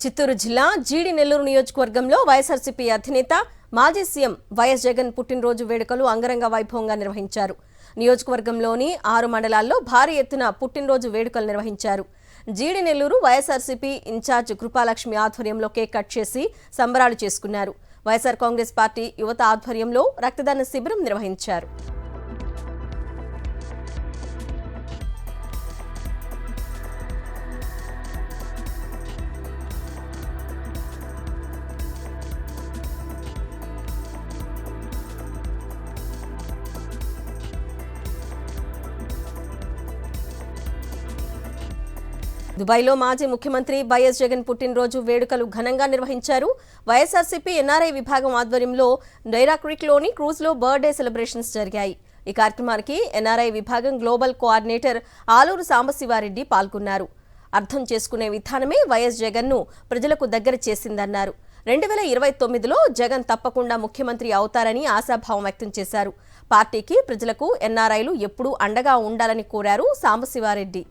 చిత్తూరు జిల్లా జీడి నెల్లూరు నియోజకవర్గంలో వైఎస్ఆర్సీపీ అధినేత మాజీ సీఎం వైఎస్ జగన్ పుట్టినరోజు వేడుకలు అంగరంగ వైభవంగా నిర్వహించారు. నియోజకవర్గంలోని 6 మండలాల్లో భారీ ఎత్తున పుట్టినరోజు వేడుకలు నిర్వహించారు. జీడి నెల్లూరు వైఎస్ఆర్సీపీ ఇన్ఛార్జ్ కృపాలక్ష్మి ఆధ్వర్యంలో కేక్ కట్ చేసి సంబరాలు చేసుకున్నారు. వైఎస్ఆర్ కాంగ్రెస్ పార్టీ యువత ఆధ్వర్యంలో రక్తదాన శిబిరం నిర్వహించారు. దుబాయ్లో మాజీ ముఖ్యమంత్రి వైఎస్ జగన్ పుట్టినరోజు వేడుకలు ఘనంగా నిర్వహించారు. వైఎస్ఆర్సీపీ ఎన్ఆర్ఐ విభాగం ఆధ్వర్యంలో డైరా క్రీక్లోని క్రూజ్లో బర్త్డే సెలబ్రేషన్స్ జరిగాయి. ఈ కార్యక్రమానికి ఎన్ఆర్ఐ విభాగం గ్లోబల్ కోఆర్డినేటర్ ఆలూరు సాంబశివారెడ్డి పాల్గొన్నారు. అర్థం చేసుకునే విధానమే వైఎస్ జగన్ను ప్రజలకు దగ్గర చేసిందన్నారు. 2029లో జగన్ తప్పకుండా ముఖ్యమంత్రి అవుతారని ఆశాభావం వ్యక్తం చేశారు. పార్టీకి ప్రజలకు ఎన్ఆర్ఐలు ఎప్పుడూ అండగా ఉండాలని కోరారు సాంబశివారెడ్డి.